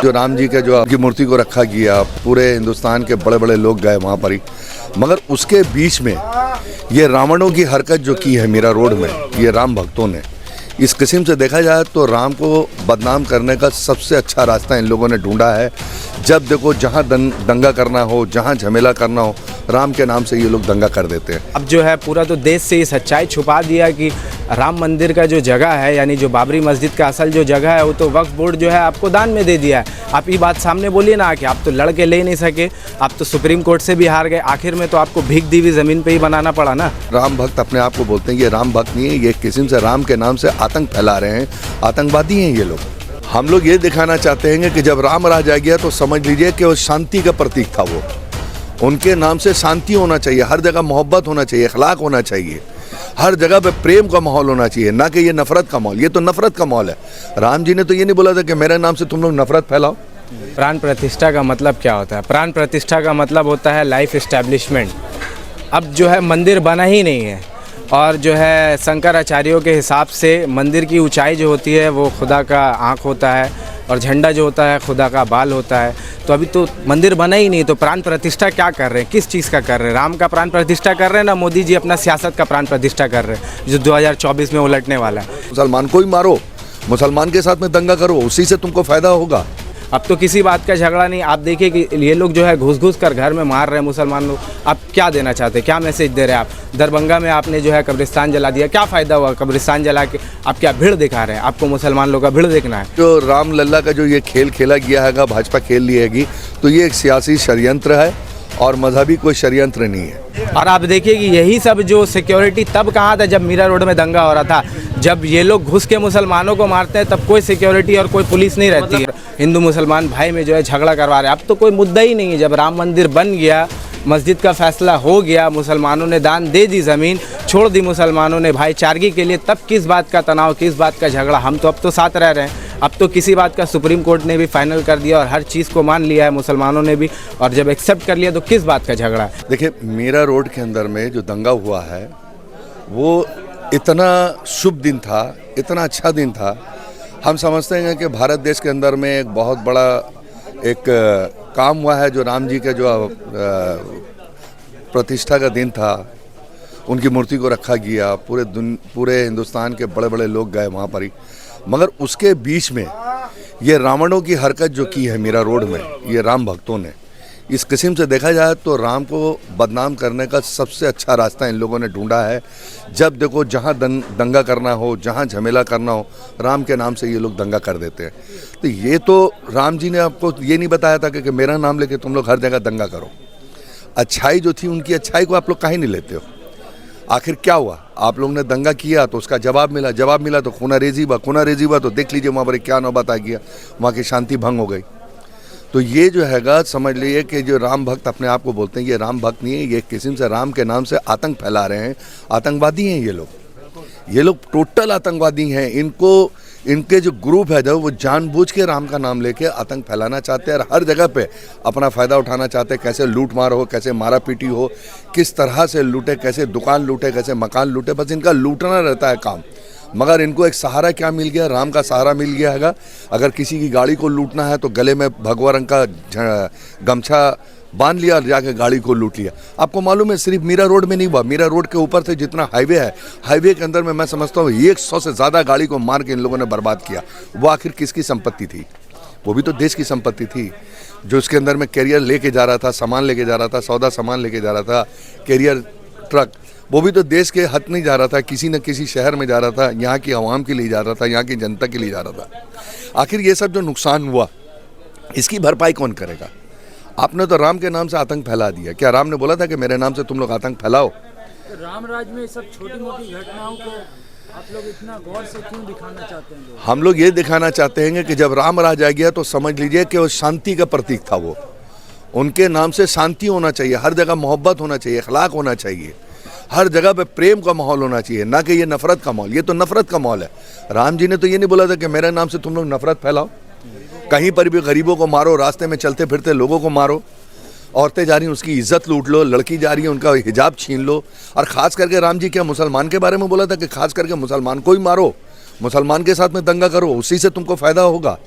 जो राम जी के जो की मूर्ति को रखा गया, पूरे हिंदुस्तान के बड़े बड़े लोग गए वहाँ पर ही, मगर उसके बीच में ये रावणों की हरकत जो की है मीरा रोड में, ये राम भक्तों ने, इस किस्म से देखा जाए तो राम को बदनाम करने का सबसे अच्छा रास्ता इन लोगों ने ढूंढा है। जब देखो जहाँ दंगा करना हो, जहाँ झमेला करना हो, राम के नाम से ये लोग दंगा कर देते हैं। अब जो है पूरा तो देश से ये सच्चाई छुपा दिया कि राम मंदिर का जो जगह है, यानी जो बाबरी मस्जिद का असल जो जगह है, वो तो वक्फ बोर्ड जो है आपको दान में दे दिया है। आप ये बात सामने बोलिए ना कि आप तो लड़ के ले नहीं सके, आप तो सुप्रीम कोर्ट से भी हार गए, आखिर में तो आपको भीख दी हुई ज़मीन पे ही बनाना पड़ा ना। राम भक्त अपने आप को बोलते हैं, ये राम भक्त नहीं है, ये किस्म से राम के नाम से आतंक फैला रहे हैं, आतंकवादी हैं ये लोग। हम लोग ये दिखाना चाहते हैं कि जब राम राज आ गया तो समझ लीजिए कि वो शांति का प्रतीक था। वो उनके नाम से शांति होना चाहिए, हर जगह मोहब्बत होना चाहिए, अखलाक होना चाहिए, हर जगह पे प्रेम का माहौल होना चाहिए, ना कि ये नफरत का माहौल। ये तो नफरत का माहौल है। राम जी ने तो ये नहीं बोला था कि मेरे नाम से तुम लोग नफरत फैलाओ। प्राण प्रतिष्ठा का मतलब क्या होता है? प्राण प्रतिष्ठा का मतलब होता है लाइफ इस्टेब्लिशमेंट। अब जो है मंदिर बना ही नहीं है, और जो है शंकराचार्यों के हिसाब से मंदिर की ऊंचाई जो होती है वो खुदा का आँख होता है, और झंडा जो होता है खुदा का बाल होता है। तो अभी तो मंदिर बना ही नहीं, तो प्राण प्रतिष्ठा क्या कर रहे हैं? किस चीज़ का कर रहे हैं? राम का प्राण प्रतिष्ठा कर रहे हैं ना मोदी जी अपना सियासत का प्राण प्रतिष्ठा कर रहे हैं, जो 2024 में उलटने वाला है। मुसलमान को ही मारो, मुसलमान के साथ में दंगा करो, उसी से तुमको फायदा होगा। अब तो किसी बात का झगड़ा नहीं। आप देखिए कि ये लोग जो है घुस कर घर में मार रहे हैं मुसलमान लोग। आप क्या देना चाहते हैं? क्या मैसेज दे रहे हैं आप? दरभंगा में आपने जो है कब्रिस्तान जला दिया, क्या फ़ायदा हुआ कब्रिस्तान जला के? आप क्या भीड़ दिखा रहे हैं? आपको मुसलमान लोग का भीड़ देखना है? जो राम लल्ला का जो ये खेल खेला गया है, भाजपा खेल लिएगी, तो ये एक सियासी षड्यंत्र है और मजहबी कोई षड्यंत्र नहीं है। और आप देखिए कि यही सब जो सिक्योरिटी तब कहाँ था जब मीरा रोड में दंगा हो रहा था। जब ये लोग घुस के मुसलमानों को मारते हैं तब कोई सिक्योरिटी और कोई पुलिस नहीं रहती है। हिंदू मुसलमान भाई में जो है झगड़ा करवा रहे हैं। अब तो कोई मुद्दा ही नहीं है। जब राम मंदिर बन गया, मस्जिद का फैसला हो गया, मुसलमानों ने दान दे दी, ज़मीन छोड़ दी मुसलमानों ने भाईचारगी के लिए, तब किस बात का तनाव, किस बात का झगड़ा? हम तो अब तो साथ रह रहे हैं। अब तो किसी बात का सुप्रीम कोर्ट ने भी फाइनल कर दिया और हर चीज़ को मान लिया है मुसलमानों ने भी, और जब एक्सेप्ट कर लिया तो किस बात का झगड़ा है? देखिए, मीरा रोड के अंदर में जो दंगा हुआ है वो इतना शुभ दिन था, इतना अच्छा दिन था। हम समझते हैं कि भारत देश के अंदर में एक बहुत बड़ा एक काम हुआ है। जो राम जी का जो प्रतिष्ठा का दिन था, उनकी मूर्ति को रखा गया, पूरे हिंदुस्तान के बड़े बड़े लोग गए वहाँ पर ही, मगर उसके बीच में ये रावणों की हरकत जो की है मीरा रोड में, ये राम भक्तों ने, इस किस्म से देखा जाए तो राम को बदनाम करने का सबसे अच्छा रास्ता इन लोगों ने ढूंढा है। जब देखो जहाँ दंगा करना हो, जहाँ झमेला करना हो, राम के नाम से ये लोग दंगा कर देते हैं। तो ये तो राम जी ने आपको ये नहीं बताया था कि मेरा नाम लेके तुम लोग हर जगह दंगा करो। अच्छाई जो थी, उनकी अच्छाई को आप लोग काहे नहीं लेते हो? आखिर क्या हुआ? आप लोगों ने दंगा किया तो उसका जवाब मिला तो खूनारेजी हुआ तो देख लीजिए वहाँ पर क्या नौबत आ गया, वहाँ की शांति भंग हो गई। तो ये जो हैगा, समझ लीजिए कि जो राम भक्त अपने आप को बोलते हैं, ये राम भक्त नहीं है, ये किस्म से राम के नाम से आतंक फैला रहे हैं, आतंकवादी हैं ये लोग टोटल आतंकवादी हैं। इनके जो ग्रुप है, जो वो जानबूझ के राम का नाम लेके आतंक फैलाना चाहते हैं और हर जगह पे अपना फ़ायदा उठाना चाहते हैं। कैसे लूट मार हो, कैसे मारा पीटी हो, किस तरह से लूटे, कैसे दुकान लूटे, कैसे मकान लूटे, बस इनका लूटना रहता है काम। मगर इनको एक सहारा क्या मिल गया? राम का सहारा मिल गया हैगा। अगर किसी की गाड़ी को लूटना है तो गले में भगवा रंग का गमछा बांध लिया और जाके गाड़ी को लूट लिया। आपको मालूम है, सिर्फ मीरा रोड में नहीं हुआ, मीरा रोड के ऊपर से जितना हाईवे है, हाईवे के अंदर में मैं समझता हूँ 100 से ज़्यादा गाड़ी को मार के इन लोगों ने बर्बाद किया। वो आखिर किसकी संपत्ति थी? वो भी तो देश की संपत्ति थी। जो उसके अंदर में कैरियर लेके जा रहा था, सामान लेके जा रहा था, सौदा सामान लेके जा रहा था, कैरियर ट्रक, वो भी तो देश के हक नहीं जा रहा था, किसी न किसी शहर में जा रहा था, यहाँ की आवाम के लिए जा रहा था, यहाँ की जनता के लिए जा रहा था। आखिर ये सब जो नुकसान हुआ, इसकी भरपाई कौन करेगा? आपने तो राम के नाम से आतंक फैला दिया। क्या राम ने बोला था कि मेरे नाम से तुम लोग आतंक फैलाओ? राम राज में सब छोटी मोटी घटनाओं को आप लोग इतना गौर से क्यों दिखाना चाहते हैं? हम लोग ये दिखाना चाहते हैं कि जब राम राज आ गया तो समझ लीजिए कि वो शांति का प्रतीक था। वो उनके नाम से शांति होना चाहिए, हर जगह मोहब्बत होना चाहिए, अखलाक होना चाहिए, हर जगह पे प्रेम का माहौल होना चाहिए, ना कि ये नफरत का माहौल। ये तो नफरत का माहौल है। राम जी ने तो ये नहीं बोला था कि मेरे नाम से तुम लोग नफरत फैलाओ। कहीं पर भी गरीबों को मारो, रास्ते में चलते फिरते लोगों को मारो, औरतें जा रही हैं उसकी इज्जत लूट लो, लड़की जा रही है उनका हिजाब छीन लो। और ख़ास करके राम जी क्या मुसलमान के बारे में बोला था कि खास करके मुसलमान को ही मारो, मुसलमान के साथ में दंगा करो, उसी से तुमको फ़ायदा होगा।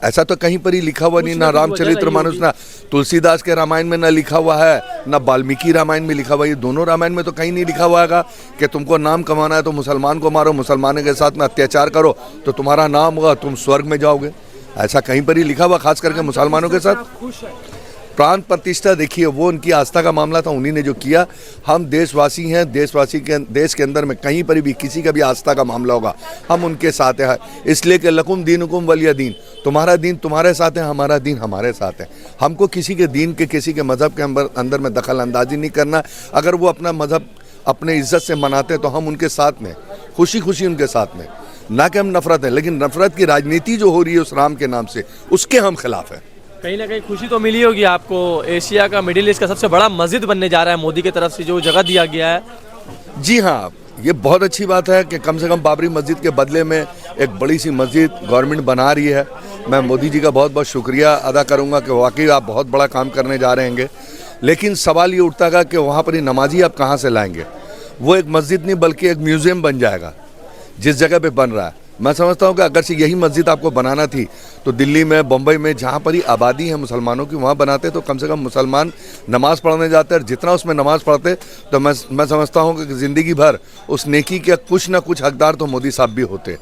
ऐसा तो कहीं पर ही लिखा हुआ नहीं, ना ना कुछ वजह रामचरित्र रही मानस, होगी। ना तुलसीदास के रामायण में ना लिखा हुआ है, ना वाल्मीकि रामायण में लिखा हुआ है। ये दोनों रामायण में तो कहीं नहीं लिखा हुआ है कि तुमको नाम कमाना है तो मुसलमान को मारो, मुसलमानों के साथ में अत्याचार करो तो तुम्हारा नाम होगा, तुम स्वर्ग में जाओगे। ऐसा कहीं पर ही लिखा हुआ, खास करके मुसलमानों के साथ। आप खुश है? प्राण प्रतिष्ठा देखिए, वो उनकी आस्था का मामला था, उन्हीं ने जो किया। हम देशवासी हैं, देशवासी के देश के अंदर में कहीं पर भी किसी का भी आस्था का मामला होगा, हम उनके साथ हैं। इसलिए कि लकुम दीनुकुम वलिया दीन, तुम्हारा दीन तुम्हारे साथ है, हमारा दीन हमारे साथ है। हमको किसी के दीन के, किसी के मज़हब के अंदर में दखल अंदाजी नहीं करना। अगर वो अपना मज़हब अपने इज्जत से मनाते हैं तो हम उनके साथ में, खुशी खुशी उनके साथ में, ना कि हम नफरत है। लेकिन नफरत की राजनीति जो हो रही है उस राम के नाम से, उसके हम खिलाफ हैं। कहीं ना कहीं खुशी तो मिली होगी आपको, एशिया का, मिडिल ईस्ट का सबसे बड़ा मस्जिद बनने जा रहा है मोदी की तरफ से, जो जगह दिया गया है। जी हाँ, ये बहुत अच्छी बात है कि कम से कम बाबरी मस्जिद के बदले में एक बड़ी सी मस्जिद गवर्नमेंट बना रही है। मैं मोदी जी का बहुत बहुत शुक्रिया अदा करूंगा कि वाकई आप बहुत बड़ा काम करने जा रहे हैं। लेकिन सवाल ये उठता है कि वहाँ पर ही नमाजी आप कहाँ से लाएंगे? वो एक मस्जिद नहीं बल्कि एक म्यूज़ियम बन जाएगा जिस जगह पे बन रहा है। मैं समझता हूँ कि अगर से यही मस्जिद आपको बनाना थी तो दिल्ली में, बम्बई में, जहाँ पर ही आबादी है मुसलमानों की, वहाँ बनाते तो कम से कम मुसलमान नमाज़ पढ़ने जाते। और जितना उसमें नमाज़ पढ़ते तो मैं समझता हूँ कि ज़िंदगी भर उस नेकी के कुछ ना कुछ हकदार तो मोदी साहब भी होते।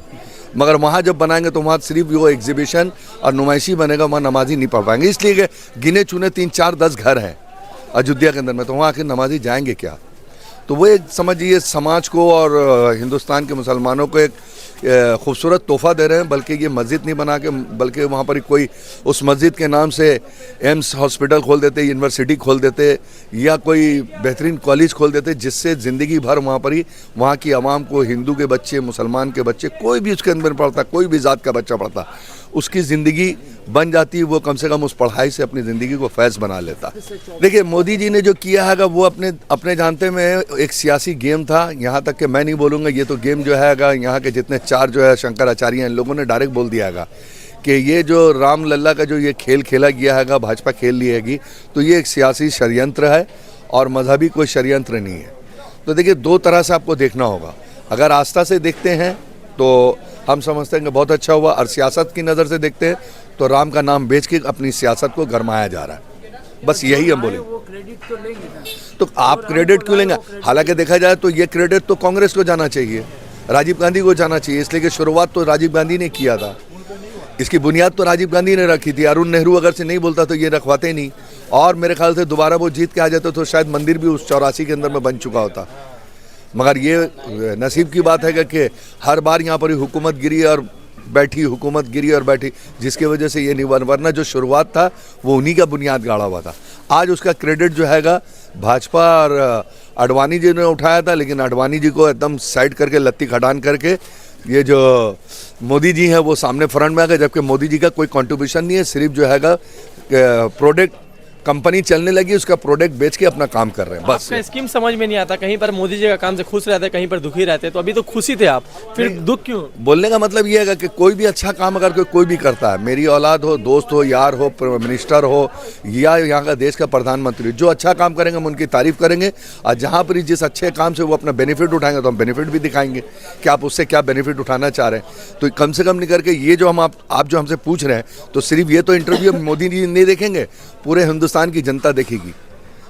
मगर वहाँ जब बनाएंगे तो वहाँ सिर्फ वो एग्जीबिशन और नुमाइशी बनेगा, वहाँ नमाजी नहीं पढ़ पाएंगे। इसलिए कि गिने चुने 3-4-10 घर हैं अयोध्या के अंदर में, तो वहाँ आखिर नमाजी जाएंगे क्या? तो वो एक समझिए समाज को और हिंदुस्तान के मुसलमानों को एक खूबसूरत तोहफा दे रहे हैं। बल्कि ये मस्जिद नहीं बना के, बल्कि वहाँ पर कोई उस मस्जिद के नाम से एम्स हॉस्पिटल खोल देते, यूनिवर्सिटी खोल देते, या कोई बेहतरीन कॉलेज खोल देते, जिससे ज़िंदगी भर वहाँ पर ही वहाँ की आवाम को, हिंदू के बच्चे, मुसलमान के बच्चे, कोई भी उसके अंदर पढ़ता, कोई भी ज़ात का बच्चा पढ़ता, उसकी ज़िंदगी बन जाती। वो कम से कम उस पढ़ाई से अपनी ज़िंदगी को फैज़ बना लेता। देखिए, मोदी जी ने जो किया है वो अपने जानते में एक सियासी गेम था। यहाँ तक कि मैं नहीं बोलूँगा, ये तो गेम जो है यहाँ के जितने 4 जो है शंकराचार्य हैं, इन लोगों ने डायरेक्ट बोल दिया है कि ये जो राम लल्ला का जो ये खेल खेला गया है, भाजपा खेल ली हैगी, तो ये एक सियासी षड्यंत्र है और मजहबी कोई षड्यंत्र नहीं है। तो देखिए, 2 तरह से आपको देखना होगा। अगर आस्था से देखते हैं तो हम समझते हैं कि बहुत अच्छा हुआ, और सियासत की नज़र से देखते हैं तो राम का नाम बेच के अपनी सियासत को गरमाया जा रहा है। बस यही हम बोलेंगे। वो क्रेडिट तो लेंगे ना? तो आप क्रेडिट क्यों लेंगे? हालांकि देखा जाए तो ये क्रेडिट तो कांग्रेस को जाना चाहिए, राजीव गांधी को जाना चाहिए, इसलिए कि शुरुआत तो राजीव गांधी ने किया था, इसकी बुनियाद तो राजीव गांधी ने रखी थी। अरुण नेहरू अगर से नहीं बोलता तो ये रखवाते नहीं, और मेरे ख्याल से दोबारा वो जीत के आ जाते तो शायद मंदिर भी उस 84 के अंदर में बन चुका होता। मगर ये नसीब की बात है कि हर बार यहाँ पर हुकूमत गिरी और बैठी, जिसकी वजह से ये नहीं, वरना जो शुरुआत था वो उन्हीं का बुनियाद गाड़ा हुआ था। आज उसका क्रेडिट जो हैगा भाजपा और अडवाणी जी ने उठाया था, लेकिन अडवाणी जी को एकदम साइड करके, लत्ती खटान करके, ये जो मोदी जी हैं वो सामने फ्रंट में आ गए। जबकि मोदी जी का कोई कंट्रीब्यूशन नहीं है, सिर्फ जो हैगा प्रोडक्ट, कंपनी चलने लगी, उसका प्रोडक्ट बेच के अपना काम कर रहे हैं, बस। आपका स्कीम समझ में नहीं आता, कहीं पर मोदी जी का काम से खुश रहते, कहीं पर दुखी रहते। तो अभी तो खुशी थे आप, फिर दुख क्यों? बोलने का मतलब ये है कि कोई भी अच्छा काम अगर कोई भी करता है, मेरी औलाद हो, दोस्त हो, यार हो, मिनिस्टर हो, या यहाँ का देश का प्रधानमंत्री, जो अच्छा काम करेंगे हम उनकी तारीफ करेंगे। और जहाँ पर जिस अच्छे काम से वो अपना बेनिफिट उठाएंगे तो हम बेनिफिट भी दिखाएंगे कि आप उससे क्या बेनिफिट उठाना चाह रहे हैं। तो कम से कम नहीं करके ये जो आप जो हमसे पूछ रहे हैं, तो सिर्फ ये तो इंटरव्यू मोदी जी नहीं देखेंगे, पूरे हिंदुस्तान की जनता देखेगी।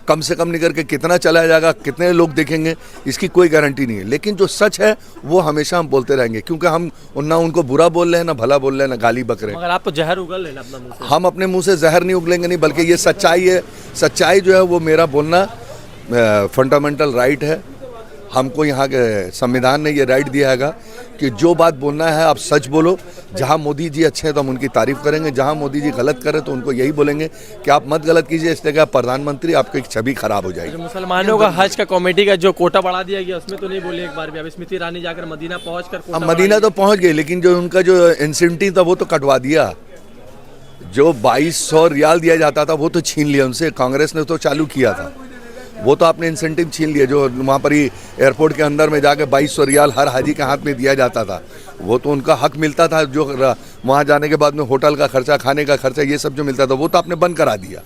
कम से कम नहीं करके कितना चला जाएगा, कितने लोग देखेंगे, इसकी कोई गारंटी नहीं है। लेकिन जो सच है वो हमेशा हम बोलते रहेंगे, क्योंकि हम ना उनको बुरा बोल रहे हैं, ना भला बोल रहे हैं, ना गाली बक रहे हैं। मगर आप तो जहर उगल लेना अपना मुंह से। हम अपने मुंह से जहर नहीं उगलेंगे, नहीं, बल्कि ये सच्चाई है। सच्चाई जो है वो मेरा बोलना फंडामेंटल राइट है। हमको यहाँ के संविधान ने ये राइट दिया है कि जो बात बोलना है आप सच बोलो। जहाँ मोदी जी अच्छे हैं तो हम उनकी तारीफ करेंगे, जहाँ मोदी जी गलत करें तो उनको यही बोलेंगे कि आप मत गलत कीजिए, इसलिए कि आप प्रधानमंत्री, आपकी छवि खराब हो जाएगी। मुसलमानों का हज का कमेटी का जो कोटा बढ़ा दिया गया, उसमें तो नहीं बोले एक बार भी। अब स्मृति ईरानी जाकर मदीना पहुंचकर, अब मदीना तो पहुंच गई, लेकिन जो उनका जो इंसेंटिव था वो तो कटवा दिया। जो 2200 रियाल दिया जाता था वो तो छीन लिया उनसे, कांग्रेस ने तो चालू किया था, वो तो आपने इंसेंटिव छीन लिया। जो वहाँ पर ही एयरपोर्ट के अंदर में जाके 2200 रियाल हर हाजी के हाथ में दिया जाता था, वो तो उनका हक मिलता था। जो वहाँ जाने के बाद में होटल का खर्चा, खाने का खर्चा, ये सब जो मिलता था वो तो आपने बंद करा दिया।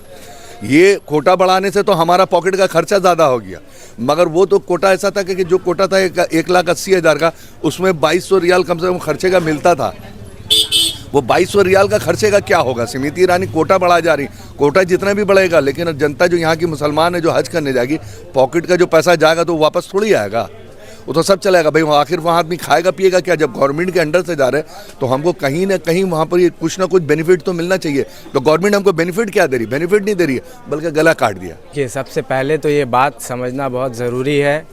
ये कोटा बढ़ाने से तो हमारा पॉकेट का खर्चा ज़्यादा हो गया, मगर वो तो कोटा ऐसा था कि जो कोटा था 1,80,000 का, उसमें 2200 रियाल कम से कम खर्चे का मिलता था। वो 2200 रियाल का खर्चे का क्या होगा? स्मृति ईरानी कोटा बढ़ा जा रही, कोटा जितना भी बढ़ेगा, लेकिन जनता जो यहाँ की मुसलमान है जो हज करने जाएगी, पॉकेट का जो पैसा जाएगा तो वापस थोड़ी आएगा, वो तो सब चलेगा भाई। आखिर वहाँ आदमी खाएगा पिएगा क्या? जब गवर्नमेंट के अंडर से जा रहे हैं तो हमको कहीं ना कहीं वहाँ पर ये कुछ ना कुछ बेनिफिट तो मिलना चाहिए। तो गवर्नमेंट हमको बेनिफिट क्या दे रही? बेनिफिट नहीं दे रही है, बल्कि गला काट दिया। कि सबसे पहले तो ये बात समझना बहुत ज़रूरी है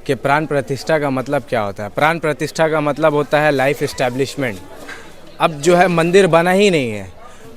कि प्राण प्रतिष्ठा का मतलब क्या होता है। प्राण प्रतिष्ठा का मतलब होता है लाइफ इस्टेब्लिशमेंट। अब जो है मंदिर बना ही नहीं है,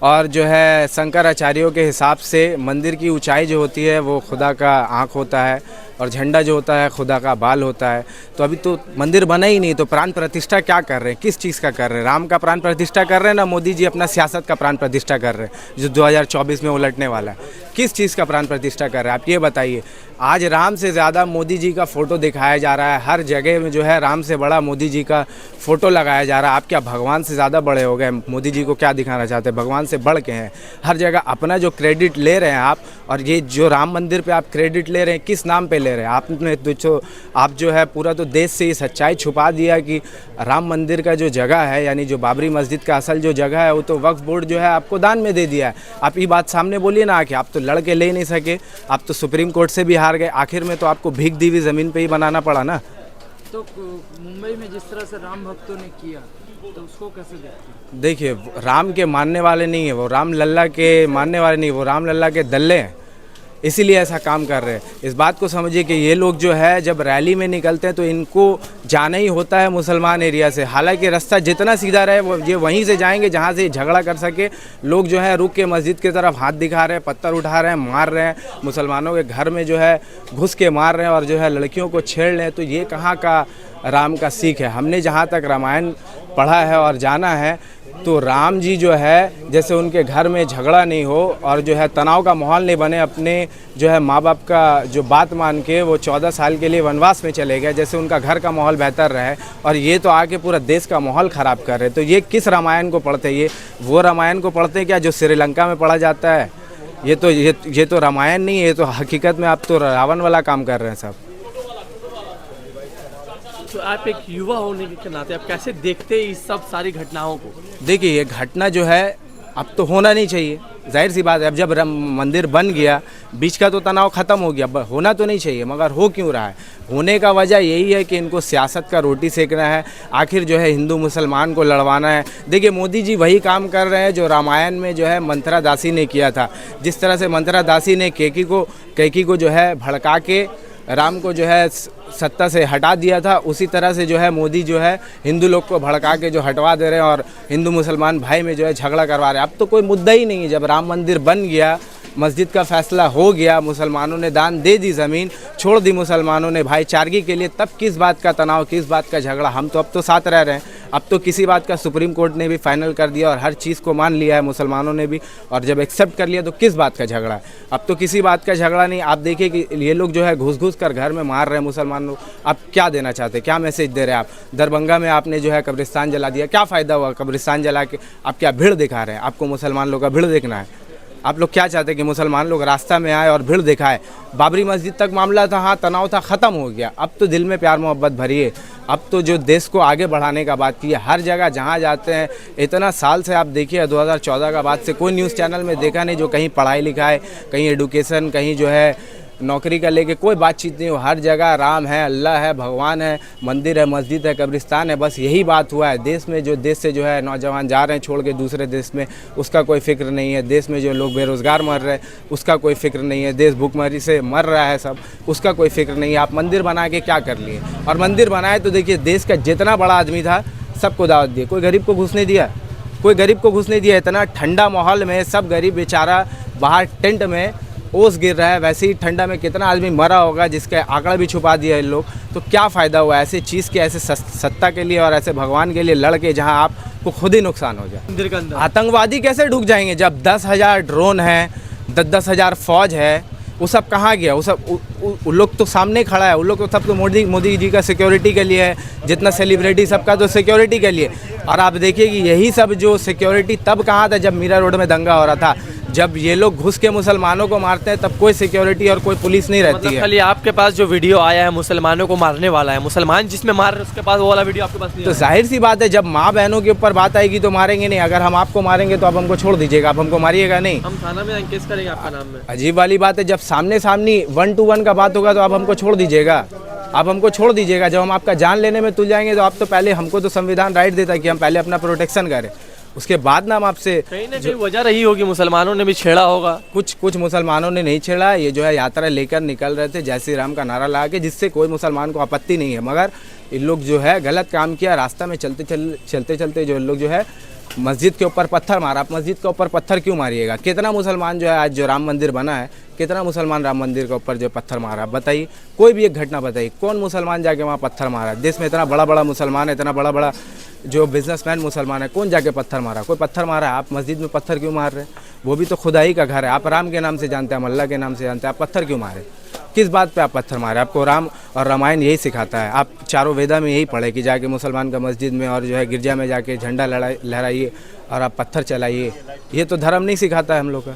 और जो है शंकराचार्यों के हिसाब से मंदिर की ऊंचाई जो होती है वो खुदा का आँख होता है, और झंडा जो होता है खुदा का बाल होता है। तो अभी तो मंदिर बना ही नहीं, तो प्राण प्रतिष्ठा क्या कर रहे हैं? किस चीज़ का कर रहे हैं? राम का प्राण प्रतिष्ठा कर रहे हैं ना मोदी जी अपना सियासत का प्राण प्रतिष्ठा कर रहे हैं जो 2024 में उलटने वाला है। किस चीज़ का प्राण प्रतिष्ठा कर रहे हैं आप ये बताइए। आज राम से ज़्यादा मोदी जी का फ़ोटो दिखाया जा रहा है, हर जगह में जो है राम से बड़ा मोदी जी का फ़ोटो लगाया जा रहा है। आप क्या भगवान से ज़्यादा बड़े हो गए? मोदी जी को क्या दिखाना चाहते हैं? भगवान से बढ़ के हैं। हर जगह अपना जो क्रेडिट ले रहे हैं आप, और ये जो राम मंदिर पे आप क्रेडिट ले रहे हैं किस नाम पे ले रहे हैं? आपने तो आप जो है पूरा तो देश से ये सच्चाई छुपा दिया कि राम मंदिर का जो जगह है, यानी जो बाबरी मस्जिद का असल जो जगह है, वो तो वक्फ बोर्ड जो है आपको दान में दे दिया है। आप ये बात सामने बोलिए ना कि आप तो लड़के ले नहीं सके, आप तो सुप्रीम कोर्ट से भी हार गए, आखिर में तो आपको भीख दी हुई ज़मीन पे ही बनाना पड़ा ना। तो मुंबई में जिस तरह से राम भक्तों ने किया तो उसको कैसे देखते हैं? देखिए, राम के मानने वाले नहीं है वो, राम लल्ला के मानने वाले नहीं, वो राम लल्ला के दल्ले हैं, इसीलिए ऐसा काम कर रहे हैं। इस बात को समझिए कि ये लोग जो है जब रैली में निकलते हैं तो इनको जाना ही होता है मुसलमान एरिया से। हालांकि रास्ता जितना सीधा रहे वो ये वहीं से जाएंगे जहाँ से झगड़ा कर सके। लोग जो है रुक के मस्जिद की तरफ हाथ दिखा रहे हैं, पत्थर उठा रहे हैं, मार रहे हैं, मुसलमानों के घर में जो है घुस के मार रहे हैं और जो है लड़कियों को छेड़ रहे हैं। तो ये कहाँ का राम का सीख है? हमने जहाँ तक रामायण पढ़ा है और जाना है तो राम जी जो है जैसे उनके घर में झगड़ा नहीं हो और जो है तनाव का माहौल नहीं बने, अपने जो है माँ बाप का जो बात मान के वो 14 साल के लिए वनवास में चले गए, जैसे उनका घर का माहौल बेहतर रहे, और ये तो आके पूरा देश का माहौल ख़राब कर रहे। तो ये किस रामायण को पढ़ते हैं? ये वो रामायण को पढ़ते हैं क्या जो श्रीलंका में पढ़ा जाता है? ये तो रामायण नहीं है, ये तो हकीकत में आप तो रावण वाला काम कर रहे हैं सब। तो आप एक युवा होने के नाते आप कैसे देखते हैं इस सब सारी घटनाओं को? देखिए, ये घटना जो है अब तो होना नहीं चाहिए, जाहिर सी बात है। अब जब मंदिर बन गया, बीच का तो तनाव ख़त्म हो गया, होना तो नहीं चाहिए, मगर हो क्यों रहा है? होने का वजह यही है कि इनको सियासत का रोटी सेकना है, आखिर जो है हिंदू मुसलमान को लड़वाना है। देखिए, मोदी जी वही काम कर रहे हैं जो रामायण में जो है मंत्रा दासी ने किया था। जिस तरह से मंत्रा दासी ने कैकी को जो है भड़का के राम को जो है सत्ता से हटा दिया था, उसी तरह से जो है मोदी जो है हिंदू लोग को भड़का के जो हटवा दे रहे हैं और हिंदू मुसलमान भाई में जो है झगड़ा करवा रहे हैं। अब तो कोई मुद्दा ही नहीं है। जब राम मंदिर बन गया, मस्जिद का फैसला हो गया, मुसलमानों ने दान दे दी, ज़मीन छोड़ दी मुसलमानों ने भाईचारगी के लिए, तब किस बात का तनाव, किस बात का झगड़ा? हम तो अब तो साथ रह रहे हैं। अब तो किसी बात का सुप्रीम कोर्ट ने भी फाइनल कर दिया और हर चीज़ को मान लिया है मुसलमानों ने भी, और जब एक्सेप्ट कर लिया तो किस बात का झगड़ा है? अब तो किसी बात का झगड़ा नहीं। आप देखिए कि ये लोग जो है घुस कर घर में मार रहे हैं मुसलमान लोग। आप क्या देना चाहते हैं? क्या मैसेज दे रहे हैं आप? दरभंगा में आपने जो है कब्रिस्तान जला दिया, क्या फ़ायदा हुआ कब्रिस्तान जला के? आप क्या भीड़ दिखा रहे हैं? आपको मुसलमान लोग का भीड़ देखना है? आप लोग क्या चाहते हैं कि मुसलमान लोग रास्ता में आए और भीड़ दिखाए? बाबरी मस्जिद तक मामला था, हाँ तनाव था, ख़त्म हो गया। अब तो दिल में प्यार मोहब्बत भरिए। अब तो जो देश को आगे बढ़ाने का बात की है, हर जगह जहाँ जाते हैं, इतना साल से आप देखिए 2014 का बाद से कोई न्यूज़ चैनल में देखा नहीं जो कहीं पढ़ाई लिखाई, कहीं एडुकेशन, कहीं जो है नौकरी का लेके कोई बातचीत नहीं हो। हर जगह राम है, अल्लाह है, भगवान है, मंदिर है, मस्जिद है, कब्रिस्तान है, बस यही बात हुआ है। देश में जो देश से जो है नौजवान जा रहे हैं छोड़ के दूसरे देश में, उसका कोई फिक्र नहीं है। देश में जो लोग बेरोज़गार मर रहे हैं उसका कोई फिक्र नहीं है। देश भूखमरी से मर रहा है सब, उसका कोई फिक्र नहीं है। आप मंदिर बना के क्या कर लिए? और मंदिर बनाए तो देखिए देश का जितना बड़ा आदमी था सबको दावत दी, कोई गरीब को घुसने दिया? कोई गरीब को घुसने दिया? इतना ठंडा माहौल में सब गरीब बेचारा बाहर टेंट में ओस गिर रहा है, वैसे ही ठंडा में कितना आदमी मरा होगा जिसका आंकड़ा भी छुपा दिया है लोग। तो क्या फ़ायदा हुआ ऐसे चीज़ के, ऐसे सत्ता के लिए और ऐसे भगवान के लिए लड़ के जहाँ आपको खुद ही नुकसान हो जाए? मंदिर के अंदर आतंकवादी कैसे ढुक जाएंगे जब 10,000 ड्रोन है, 10,000 फौज है? वो सब कहाँ गया? वो सब उन लोग तो सामने खड़ा है, उन लोग तो सब तो मोदी जी का सिक्योरिटी के लिए है, जितना सेलिब्रिटी सबका तो सिक्योरिटी के लिए। और आप देखिए कि यही सब जो सिक्योरिटी तब कहाँ था जब मीरा रोड में दंगा हो रहा था। जब ये लोग घुस के मुसलमानों को मारते हैं तब कोई सिक्योरिटी और कोई पुलिस नहीं रहती मतलब है। खाली आपके पास जो वीडियो आया है मुसलमानों को मारने वाला है, मुसलमान जिसमें मार रहे हैं उसके पास वो वाला वीडियो आपके पास नहीं तो आया? जाहिर सी बात है, जब माँ बहनों के ऊपर बात आएगी तो मारेंगे नहीं। अगर हम आपको मारेंगे तो आप हमको छोड़ दीजिएगा, आप हमको मारिएगा नहीं। हम थाना में केस करेंगे आपका नाम में। अजीब वाली बात है, जब सामने सामनी 1 to 1 का बात होगा तो आप हमको छोड़ दीजिएगा, आप हमको छोड़ दीजिएगा। जब हम आपका जान लेने में तुल जाएंगे तो आप तो पहले, हमको तो संविधान राइट देता है कि हम पहले अपना प्रोटेक्शन करें, उसके बाद ना हम आपसे। कहीं ना कहीं वजह रही होगी, मुसलमानों ने भी छेड़ा होगा। कुछ मुसलमानों ने नहीं छेड़ा, ये जो है यात्रा लेकर निकल रहे थे जय श्री राम का नारा लगा के, जिससे कोई मुसलमान को आपत्ति नहीं है। मगर इन लोग जो है गलत काम किया, रास्ता में चलते चलते जो इन लोग जो है मस्जिद के ऊपर पत्थर मारा। आप मस्जिद के ऊपर पत्थर क्यों मारिएगा? कितना मुसलमान जो है आज जो राम मंदिर बना है, कितना मुसलमान राम मंदिर के ऊपर जो पत्थर मारा? बताइए, कोई भी एक घटना बताइए, कौन मुसलमान जाके वहाँ पत्थर मारा? देश में इतना बड़ा बड़ा मुसलमान है, इतना बड़ा बड़ा जो बिजनेसमैन मुसलमान है, कौन जाके पत्थर मारा? कोई पत्थर मारा है? आप मस्जिद में पत्थर क्यों मार रहे हैं? वो भी तो खुदाई का घर है, आप राम के नाम से जानते हैं, हम अल्लाह के नाम से जानते हैं, आप पत्थर क्यों मारे? किस बात पे आप पत्थर मारे? आपको राम और रामायण यही सिखाता है। आप चारों वेदा में यही पढ़े कि जाके मुसलमान का मस्जिद में और जो है गिरजा में जाके झंडा लहराइए और आप पत्थर चलाइए। ये तो धर्म नहीं सिखाता है हम लोग का।